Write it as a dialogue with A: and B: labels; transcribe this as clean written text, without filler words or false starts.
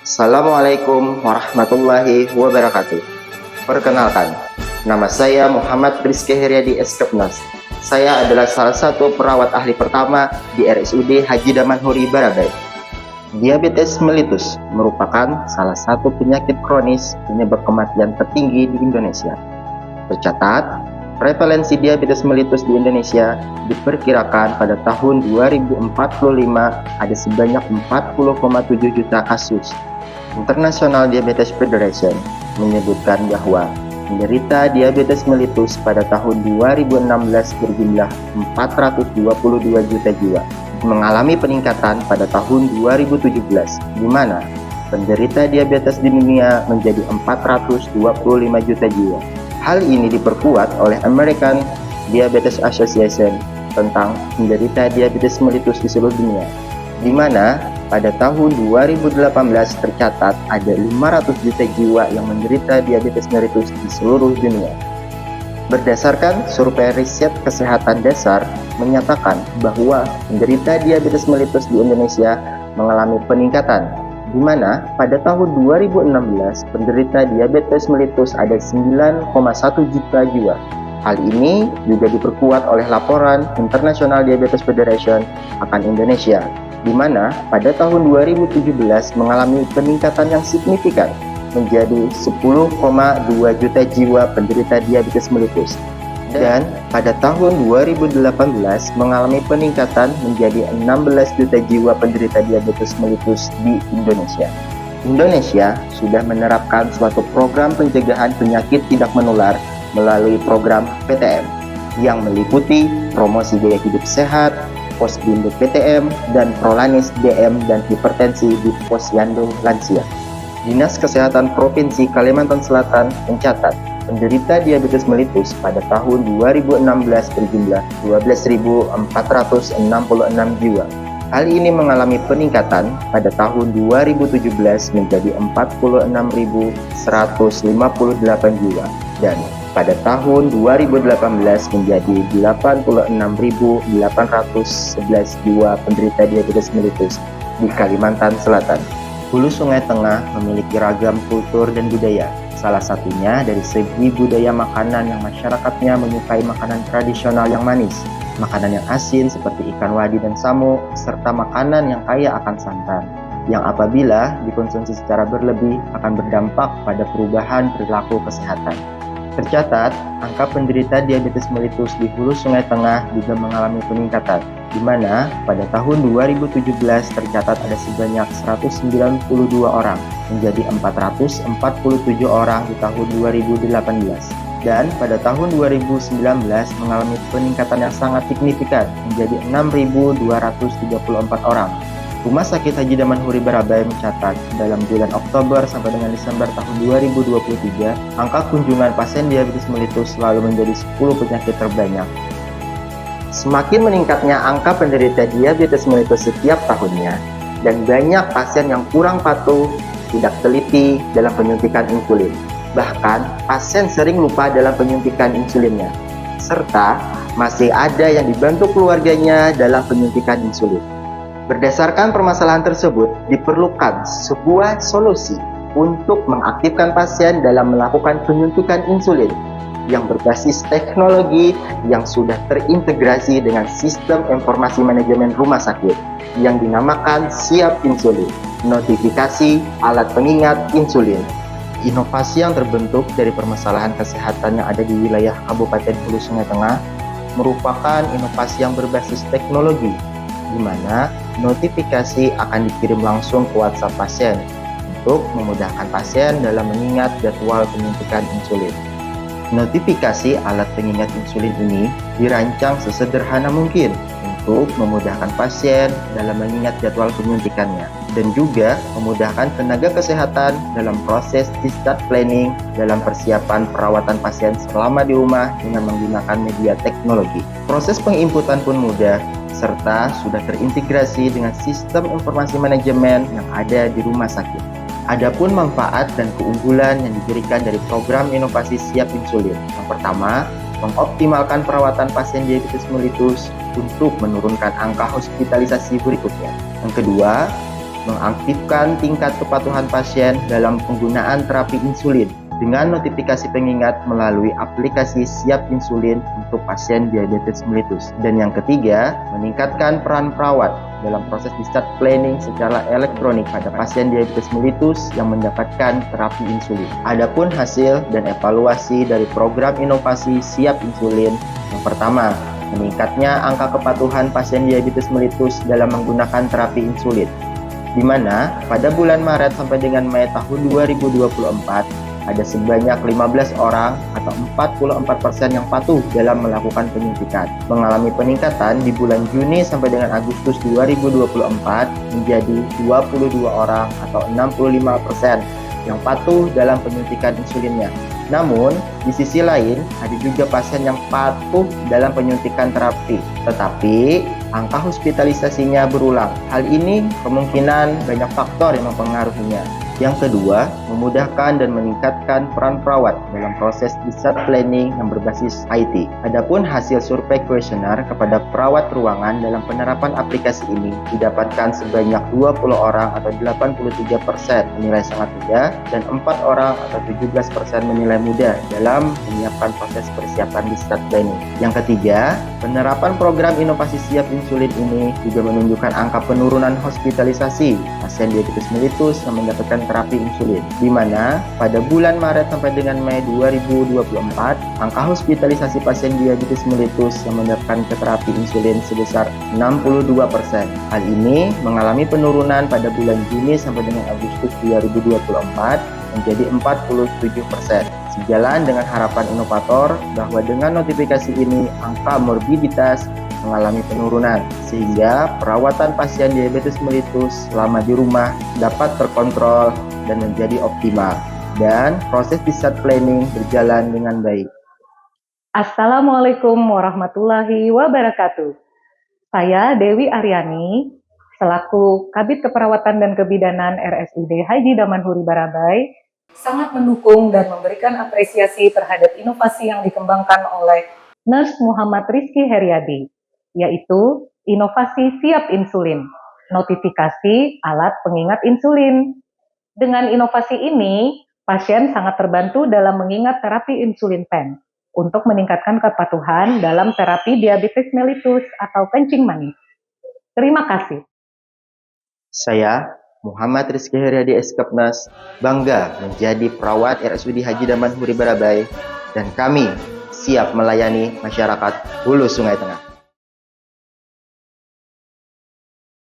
A: Assalamualaikum warahmatullahi wabarakatuh. Perkenalkan, nama saya Muhammad Rizky Heriadi Eskepnas. Saya adalah salah satu perawat ahli pertama di RSUD Haji Damanhuri Barabai. Diabetes mellitus merupakan salah satu penyakit kronis penyebab kematian tertinggi di Indonesia. Tercatat, prevalensi diabetes mellitus di Indonesia diperkirakan pada tahun 2045 ada sebanyak 40,7 juta kasus. International Diabetes Federation menyebutkan bahwa penderita diabetes mellitus pada tahun 2016 berjumlah 422 juta jiwa, mengalami peningkatan pada tahun 2017, di mana penderita diabetes di dunia menjadi 425 juta jiwa. Hal ini diperkuat oleh American Diabetes Association tentang penderita diabetes mellitus di seluruh dunia, di mana pada tahun 2018 tercatat ada 500 juta jiwa yang menderita diabetes mellitus di seluruh dunia. Berdasarkan survei riset kesehatan dasar menyatakan bahwa penderita diabetes mellitus di Indonesia mengalami peningkatan, di mana pada tahun 2016 penderita diabetes mellitus ada 9,1 juta jiwa. Hal ini juga diperkuat oleh laporan International Diabetes Federation akan Indonesia, di mana pada tahun 2017 mengalami peningkatan yang signifikan menjadi 10,2 juta jiwa penderita diabetes mellitus, dan pada tahun 2018 mengalami peningkatan menjadi 16 juta jiwa penderita diabetes mellitus di Indonesia. Indonesia sudah menerapkan suatu program pencegahan penyakit tidak menular melalui program PTM yang meliputi promosi gaya hidup sehat, Posbindu PTM, dan Prolanis DM dan hipertensi di Posyandu Lansia. Dinas Kesehatan Provinsi Kalimantan Selatan mencatat penderita diabetes mellitus pada tahun 2016 berjumlah 12.466 jiwa. Hal ini mengalami peningkatan pada tahun 2017 menjadi 46.158 jiwa, dan pada tahun 2018 menjadi 86.811 jiwa penderita diabetes mellitus di Kalimantan Selatan. Hulu Sungai Tengah memiliki ragam kultur dan budaya. Salah satunya dari segi budaya makanan yang masyarakatnya menyukai makanan tradisional yang manis, makanan yang asin seperti ikan wadi dan samu, serta makanan yang kaya akan santan, yang apabila dikonsumsi secara berlebih akan berdampak pada perubahan perilaku kesehatan. Tercatat, angka penderita diabetes mellitus di Hulu Sungai Tengah juga mengalami peningkatan, di mana pada tahun 2017 tercatat ada sebanyak 192 orang menjadi 447 orang di tahun 2018, dan pada tahun 2019 mengalami peningkatan yang sangat signifikan menjadi 6.234 orang. Rumah Sakit Haji Damanhuri Barabai mencatat dalam bulan Oktober sampai dengan Desember tahun 2023, angka kunjungan pasien diabetes mellitus selalu menjadi 10 penyakit terbanyak. Semakin meningkatnya angka penderita diabetes mellitus setiap tahunnya, dan banyak pasien yang kurang patuh, tidak teliti dalam penyuntikan insulin. Bahkan, pasien sering lupa dalam penyuntikan insulinnya, serta masih ada yang dibantu keluarganya dalam penyuntikan insulin. Berdasarkan permasalahan tersebut, diperlukan sebuah solusi untuk mengaktifkan pasien dalam melakukan penyuntikan insulin yang berbasis teknologi yang sudah terintegrasi dengan sistem informasi manajemen rumah sakit yang dinamakan Siap Insulin, notifikasi alat pengingat insulin. Inovasi yang terbentuk dari permasalahan kesehatan yang ada di wilayah Kabupaten Hulu Sungai Tengah merupakan inovasi yang berbasis teknologi, di mana notifikasi akan dikirim langsung ke WhatsApp pasien untuk memudahkan pasien dalam mengingat jadwal penyuntikan insulin. Notifikasi alat pengingat insulin ini dirancang sesederhana mungkin untuk memudahkan pasien dalam mengingat jadwal penyuntikannya, dan juga memudahkan tenaga kesehatan dalam proses discharge planning dalam persiapan perawatan pasien selama di rumah dengan menggunakan media teknologi. Proses penginputan pun mudah, serta sudah terintegrasi dengan sistem informasi manajemen yang ada di rumah sakit. Adapun manfaat dan keunggulan yang diberikan dari program inovasi Siap Insulin. Yang pertama, mengoptimalkan perawatan pasien diabetes mellitus untuk menurunkan angka hospitalisasi berikutnya. Yang kedua, mengaktifkan tingkat kepatuhan pasien dalam penggunaan terapi insulin dengan notifikasi pengingat melalui aplikasi Siap Insulin untuk pasien diabetes mellitus. Dan yang ketiga, meningkatkan peran perawat dalam proses discharge planning secara elektronik pada pasien diabetes mellitus yang mendapatkan terapi insulin. Adapun hasil dan evaluasi dari program inovasi Siap Insulin, yang pertama, meningkatnya angka kepatuhan pasien diabetes mellitus dalam menggunakan terapi insulin, di mana pada bulan Maret sampai dengan Mei tahun 2024 ada sebanyak 15 orang atau 44% yang patuh dalam melakukan penyuntikan. Mengalami peningkatan di bulan Juni sampai dengan Agustus 2024 menjadi 22 orang atau 65% yang patuh dalam penyuntikan insulinnya. Namun, di sisi lain, ada juga pasien yang patuh dalam penyuntikan terapi, tetapi angka hospitalisasinya berulang. Hal ini kemungkinan banyak faktor yang mempengaruhinya. Yang kedua, memudahkan dan meningkatkan peran perawat dalam proses discharge planning yang berbasis IT. Adapun hasil survei kuesioner kepada perawat ruangan dalam penerapan aplikasi ini didapatkan sebanyak 20 orang atau 83% menilai sangat mudah dan 4 orang atau 17% menilai mudah dalam menyiapkan proses persiapan discharge planning. Yang ketiga, penerapan program inovasi Siap Insulin ini juga menunjukkan angka penurunan hospitalisasi pasien diabetes mellitus yang mendapatkan terapi insulin, di mana pada bulan Maret sampai dengan Mei 2024, angka hospitalisasi pasien diabetes mellitus yang mendapatkan terapi insulin sebesar 62%. Hal ini mengalami penurunan pada bulan Juni sampai dengan Agustus 2024 menjadi 47%. Sejalan dengan harapan inovator bahwa dengan notifikasi ini angka morbiditas mengalami penurunan, sehingga perawatan pasien diabetes mellitus selama di rumah dapat terkontrol dan menjadi optimal, dan proses discharge planning berjalan dengan baik.
B: Assalamualaikum warahmatullahi wabarakatuh. Saya Dewi Aryani, selaku Kabid Keperawatan dan Kebidanan RSUD Haji Damanhuri Barabai, sangat mendukung dan memberikan apresiasi terhadap inovasi yang dikembangkan oleh Nurse Muhammad Rizky Heriadi, yaitu inovasi Siap Insulin, notifikasi alat pengingat insulin. Dengan inovasi ini, pasien sangat terbantu dalam mengingat terapi insulin pen untuk meningkatkan kepatuhan dalam terapi diabetes mellitus atau kencing manis. Terima kasih.
A: Saya, Muhammad Rizky Heriadi Eskepnas, bangga menjadi perawat RSUD Haji Damanhuri Barabai, dan kami siap melayani masyarakat Hulu Sungai Tengah.